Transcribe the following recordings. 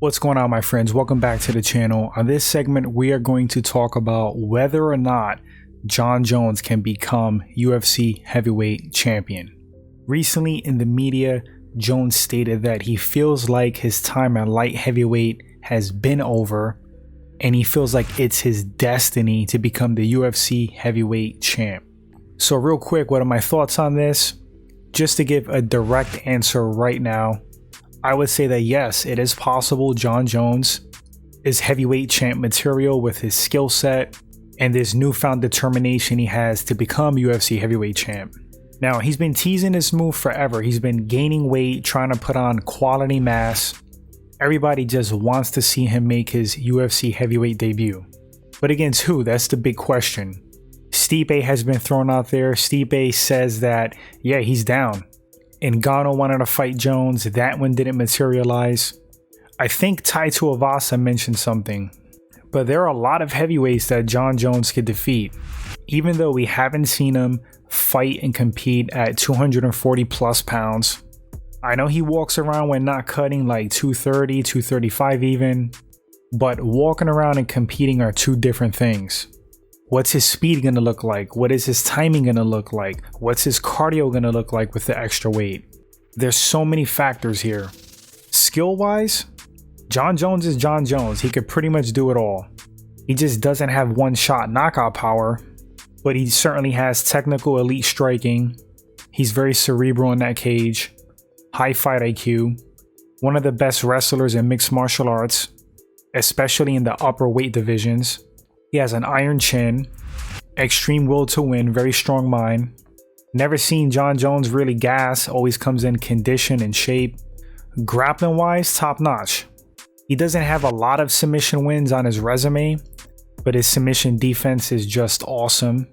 What's going on, my friends? Welcome back to the channel. On this segment, we are going to talk about whether or not Jon Jones can become UFC heavyweight champion. Recently in the media, Jones stated that he feels like his time at light heavyweight has been over, and he feels like it's his destiny to become the UFC heavyweight champ. So real quick, what are my thoughts on this? Just to give a direct answer right now, I would say that yes, it is possible Jon Jones is heavyweight champ material with his skill set and this newfound determination he has to become UFC heavyweight champ. Now, he's been teasing this move forever. He's been gaining weight, trying to put on quality mass. Everybody just wants to see him make his UFC heavyweight debut. But against who? That's the big question. Stipe has been thrown out there. Stipe says that, yeah, he's down. Ngannou wanted to fight Jones. That one didn't materialize. I think Tai Tuivasa mentioned something. But there are a lot of heavyweights that Jon Jones could defeat. Even though we haven't seen him fight and compete at 240 plus pounds. I know he walks around when not cutting like 230, 235 even. But walking around and competing are two different things. What's his speed going to look like? What is his timing going to look like? What's his cardio going to look like with the extra weight? There's so many factors here. Skill-wise, Jon Jones is Jon Jones. He could pretty much do it all. He just doesn't have one-shot knockout power, but he certainly has technical elite striking. He's very cerebral in that cage. High fight IQ. One of the best wrestlers in mixed martial arts, especially in the upper weight divisions. He has an iron chin, extreme will to win, very strong mind. Never seen Jon Jones really gas, always comes in condition and shape. Grappling wise, top notch. He doesn't have a lot of submission wins on his resume, but his submission defense is just awesome.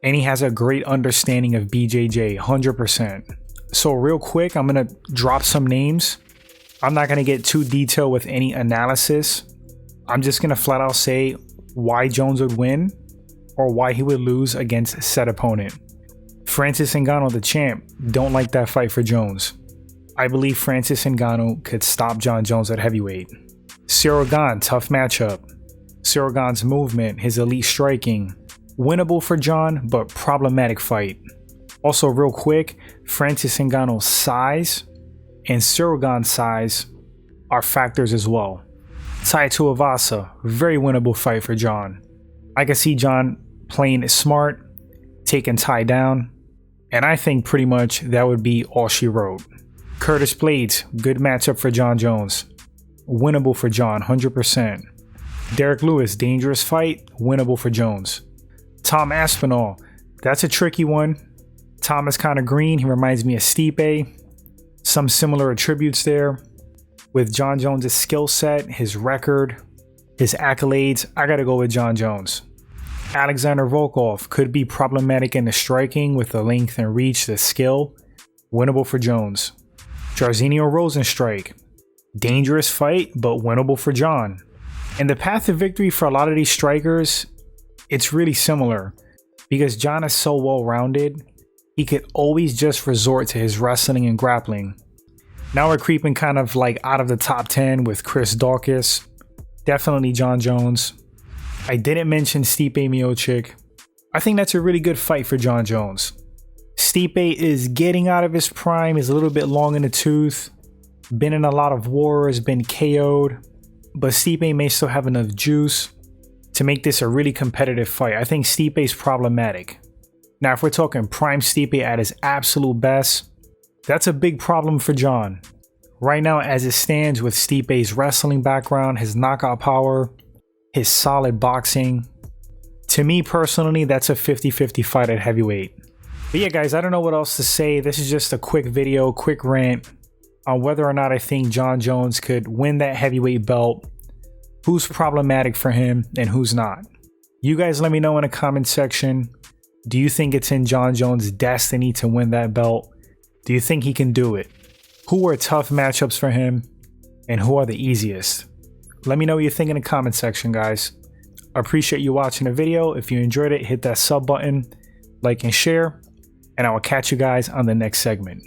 And he has a great understanding of BJJ, 100%. So real quick, I'm going to drop some names. I'm not going to get too detailed with any analysis. I'm just going to flat out say why Jones would win or why he would lose against said opponent. Francis Ngannou, the champ, don't like that fight for Jones. I believe Francis Ngannou could stop Jon Jones at heavyweight. Ciryl Gane, tough matchup. Ciryl Gane's movement, his elite striking, winnable for Jon, but problematic fight. Also real quick, Francis Ngannou's size and Ciryl Gane's size are factors as well. Tai Tuivasa, very winnable fight for Jon. I can see Jon playing it smart, taking Tai down, and I think pretty much that would be all she wrote. Curtis Blades, good matchup for Jon Jones. Winnable for Jon, 100%. Derek Lewis, dangerous fight, winnable for Jones. Tom Aspinall, that's a tricky one. Tom is kind of green, he reminds me of Stipe. Some similar attributes there. With Jon Jones' skill set, his record, his accolades, I gotta go with Jon Jones. Alexander Volkov could be problematic in the striking with the length and reach, the skill. Winnable for Jones. Jairzinho Rozenstruik. Dangerous fight, but winnable for Jon. And the path to victory for a lot of these strikers, it's really similar. Because Jon is so well-rounded, he could always just resort to his wrestling and grappling. Now we're creeping kind of like out of the top 10 with Chris Daukaus. Definitely Jon Jones. I didn't mention Stipe Miocic. I think that's a really good fight for Jon Jones. Stipe is getting out of his prime, is a little bit long in the tooth. Been in a lot of wars, been KO'd. But Stipe may still have enough juice to make this a really competitive fight. I think Stipe's problematic. Now if we're talking prime Stipe at his absolute best, that's a big problem for Jon. Right now, as it stands with Stipe's wrestling background, his knockout power, his solid boxing, to me personally, that's a 50-50 fight at heavyweight. But yeah, guys, I don't know what else to say. This is just a quick video, quick rant on whether or not I think Jon Jones could win that heavyweight belt, who's problematic for him and who's not. You guys let me know in the comment section. Do you think it's in Jon Jones' destiny to win that belt? Do you think he can do it? Who are tough matchups for him? And who are the easiest? Let me know what you think in the comment section, guys. I appreciate you watching the video. If you enjoyed it, hit that sub button, like and share, and I will catch you guys on the next segment.